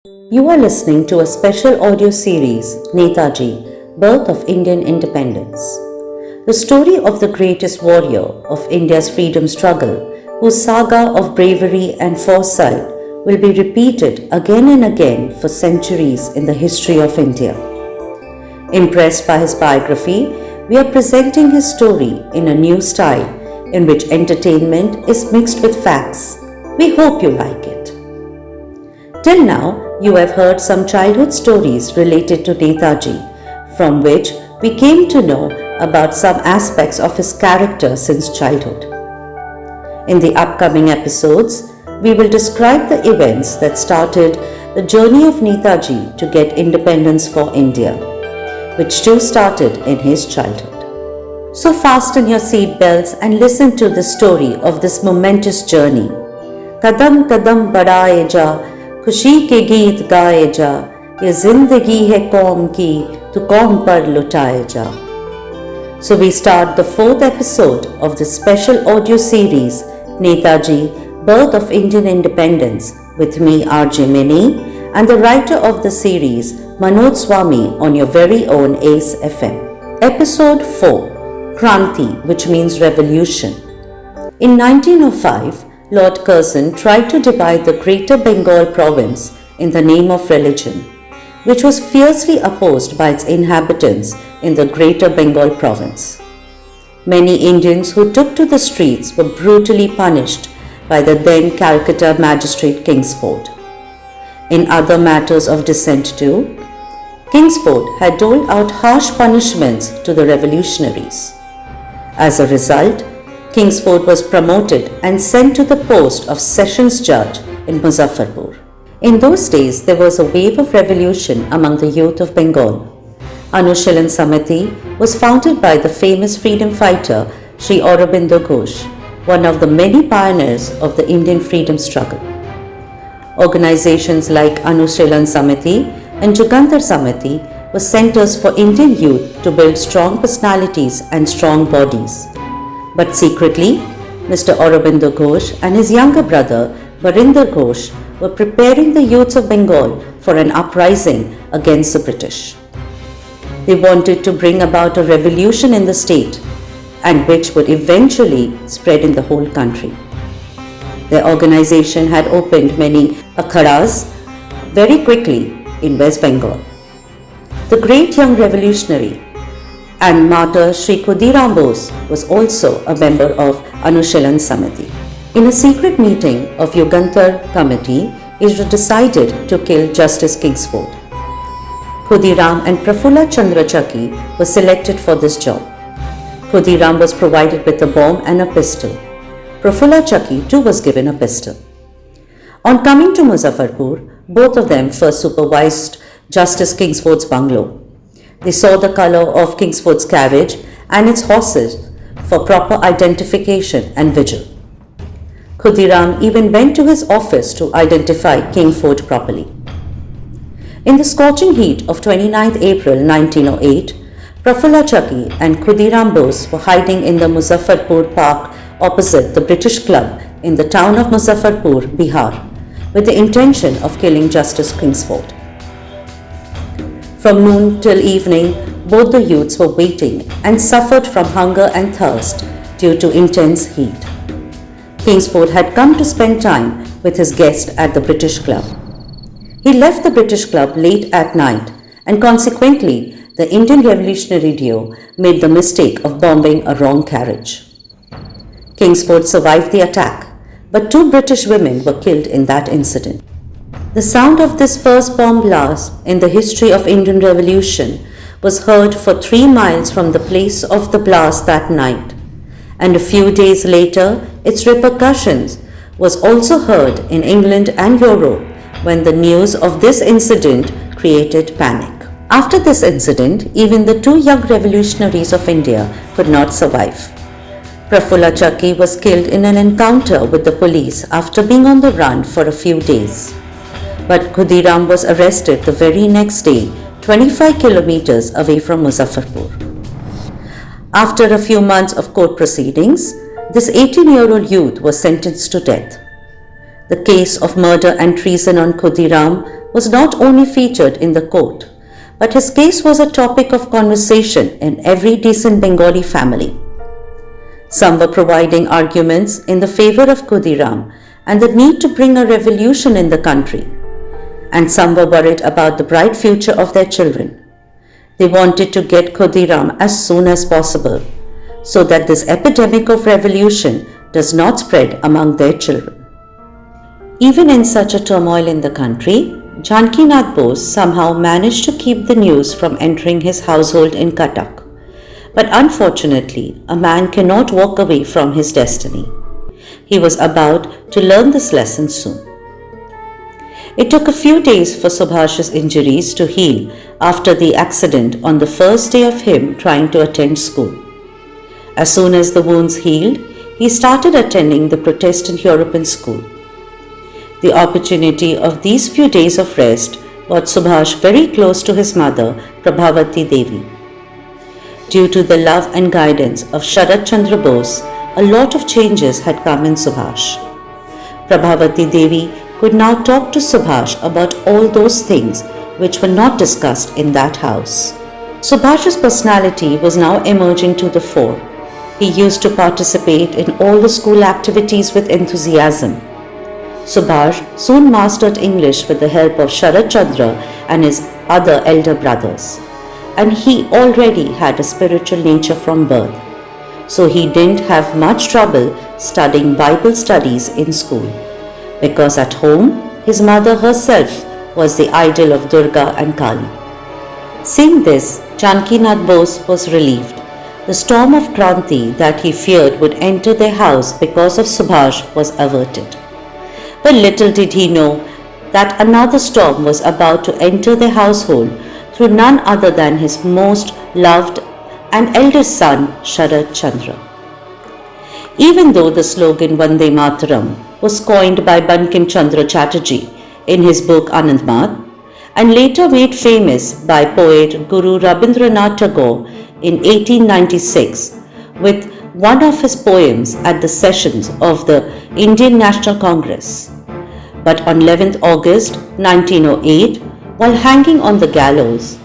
You are listening to a special audio series, Netaji, Birth of Indian Independence. The story of the greatest warrior of India's freedom struggle, whose saga of bravery and foresight will be repeated again and again for centuries in the history of India. Impressed by his biography, we are presenting his story in a new style in which entertainment is mixed with facts. We hope you like it. Till now, you have heard some childhood stories related to Netaji, from which we came to know about some aspects of his character since childhood. In the upcoming episodes, we will describe the events that started the journey of Netaji to get independence for India, which too started in his childhood. So fasten your seat belts and listen to the story of this momentous journey. Kadam kadam badaaye ja, खुशी के गीत गाए जा, ये जिंदगी है कौम की, तू कौम पर लुटाए जा. So we start the fourth episode of this special audio series, Netaji, Birth of Indian Independence, with me RJ Mini and the writer of the series, Manoj Swami, on your very own Ace FM. Episode 4, Kranti, which means revolution. In 1905, Lord Curzon tried to divide the Greater Bengal province in the name of religion, which was fiercely opposed by its inhabitants in the Greater Bengal province. Many Indians who took to the streets were brutally punished by the then Calcutta magistrate Kingsford. In other matters of dissent too, Kingsford had doled out harsh punishments to the revolutionaries. As a result, Kingsford was promoted and sent to the post of Sessions Judge in Muzaffarpur. In those days, there was a wave of revolution among the youth of Bengal. Anushilan Samiti was founded by the famous freedom fighter Sri Aurobindo Ghosh, one of the many pioneers of the Indian freedom struggle. Organizations like Anushilan Samiti and Jugantar Samiti were centers for Indian youth to build strong personalities and strong bodies. But secretly, Mr. Aurobindo Ghosh and his younger brother, Barinder Ghosh, were preparing the youths of Bengal for an uprising against the British. They wanted to bring about a revolution in the state, and which would eventually spread in the whole country. Their organization had opened many akhadas very quickly in West Bengal. The great young revolutionary and martyr Sri Khudiram Bose was also a member of Anushilan Samiti. In a secret meeting of Yugantar committee, it was decided to kill Justice Kingsford. Khudiram and Prafulla Chandra were selected for this job. Khudiram was provided with a bomb and a pistol. Prafulla too was given a pistol. On coming to Muzaffarpur, both of them first supervised Justice Kingsford's bungalow. They saw the color of Kingsford's carriage and its horses for proper identification and vigil. Khudiram even went to his office to identify Kingsford properly. In the scorching heat of 29th April 1908, Prafulla and Khudiram Bose were hiding in the Muzaffarpur Park opposite the British Club in the town of Muzaffarpur, Bihar, with the intention of killing Justice Kingsford. From noon till evening, both the youths were waiting and suffered from hunger and thirst due to intense heat. Kingsford had come to spend time with his guest at the British Club. He left the British Club late at night, and consequently, the Indian revolutionary duo made the mistake of bombing a wrong carriage. Kingsford survived the attack, but 2 British women were killed in that incident. The sound of this first bomb blast in the history of Indian Revolution was heard for 3 miles from the place of the blast that night, and a few days later its repercussions was also heard in England and Europe when the news of this incident created panic. After this incident, even the 2 young revolutionaries of India could not survive. Prafulla was killed in an encounter with the police after being on the run for a few days. But Khudiram was arrested the very next day, 25 kilometers away from Muzaffarpur. After a few months of court proceedings, this 18-year-old youth was sentenced to death. The case of murder and treason on Khudiram was not only featured in the court, but his case was a topic of conversation in every decent Bengali family. Some were providing arguments in the favor of Khudiram and the need to bring a revolution in the country, and some were worried about the bright future of their children. They wanted to get Khudiram as soon as possible, so that this epidemic of revolution does not spread among their children. Even in such a turmoil in the country, Janakinath Bose somehow managed to keep the news from entering his household in Cuttack. But unfortunately, a man cannot walk away from his destiny. He was about to learn this lesson soon. It took a few days for Subhash's injuries to heal after the accident on the first day of him trying to attend school. As soon as the wounds healed, he started attending the Protestant European school. The opportunity of these few days of rest brought Subhash very close to his mother, Prabhavati Devi. Due to the love and guidance of SubhashChandra, a lot of changes had come in Subhash. Prabhavati Devi could now talk to Subhash about all those things which were not discussed in that house. Subhash's personality was now emerging to the fore. He used to participate in all the school activities with enthusiasm. Subhash soon mastered English with the help of SubhashChandra and his other elder brothers. And he already had a spiritual nature from birth, so he didn't have much trouble studying Bible studies in school, because at home his mother herself was the idol of Durga and Kali. Seeing this, Janakinath Bose was relieved. The storm of Kranti that he feared would enter their house because of Subhash was averted. But little did he know that another storm was about to enter their household through none other than his most loved and eldest son, SubhashChandra. Even though the slogan Vande Mataram was coined by Bankim Chandra Chatterjee in his book Anandmat, and later made famous by poet Guru Rabindranath Tagore in 1896 with one of his poems at the sessions of the Indian National Congress. But on 11th August 1908, while hanging on the gallows,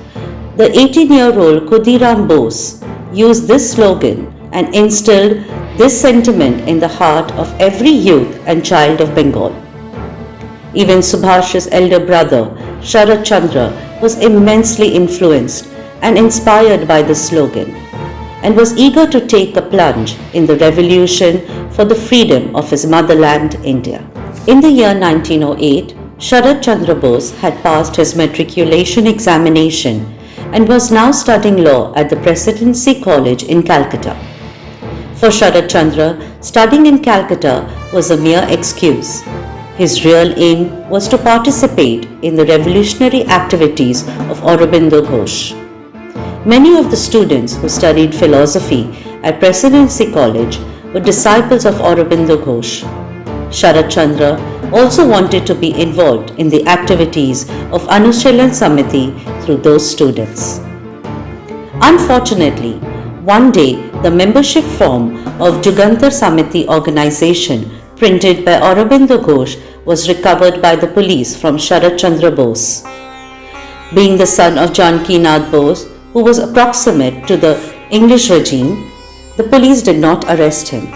the 18-year-old Khudiram Bose used this slogan and instilled this sentiment in the heart of every youth and child of Bengal. Even Subhash's elder brother, SubhashChandra, was immensely influenced and inspired by this slogan, and was eager to take a plunge in the revolution for the freedom of his motherland, India. In the year 1908, SubhashChandra had passed his matriculation examination and was now studying law at the Presidency College in Calcutta. For SubhashChandra, studying in Calcutta was a mere excuse. His real aim was to participate in the revolutionary activities of Aurobindo Ghosh. Many of the students who studied philosophy at Presidency College were disciples of Aurobindo Ghosh. SubhashChandra also wanted to be involved in the activities of Anushilan Samiti through those students. Unfortunately, one day the membership form of Jugantar Samiti organization printed by Aurobindo Ghosh was recovered by the police from SubhashChandra Bose. Being the son of Janakinath Bose, who was approximate to the English regime, the police did not arrest him.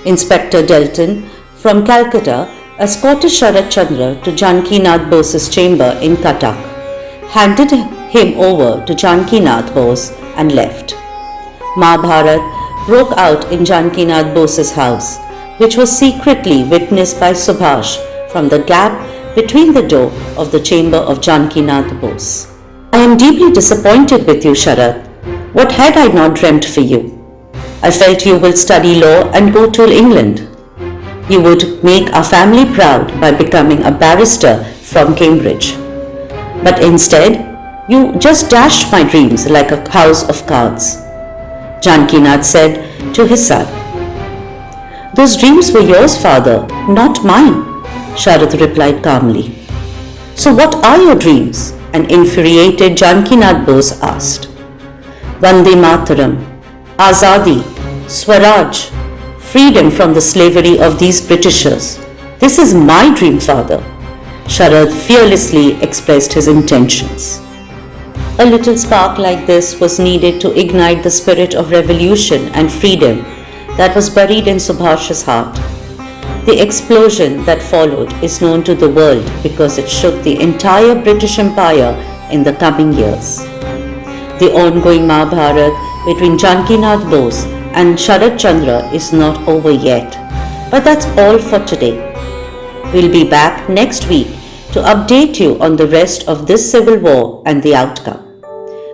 Inspector Delton from Calcutta escorted SubhashChandra to Janakinath Bose's chamber in Cuttack, handed him over to Janakinath Bose and left. Mahabharat broke out in Janakinath Bose's house, which was secretly witnessed by Subhash from the gap between the door of the chamber of Janakinath Bose. I am deeply disappointed with you, Sharat. What had I not dreamt for you? I felt you will study law and go to England. You would make our family proud by becoming a barrister from Cambridge. But instead, you just dashed my dreams like a house of cards. Janakinath said to his son. Those dreams were yours, father, not mine, Sharat replied calmly. So what are your dreams? An infuriated Janakinath Bose asked. Vande Mataram, Azadi, Swaraj, freedom from the slavery of these Britishers. This is my dream, father. Sharad fearlessly expressed his intentions. A little spark like this was needed to ignite the spirit of revolution and freedom that was buried in Subhash's heart. The explosion that followed is known to the world because it shook the entire British Empire in the coming years. The ongoing Mahabharat between Janakinath Bose and Sharad Chandra is not over yet. But that's all for today. We'll be back next week to update you on the rest of this civil war and the outcome.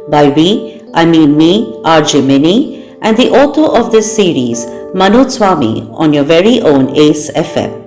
By we, I mean me, RJ Mini, and the author of this series, Manoj Swami, on your very own ACE FM.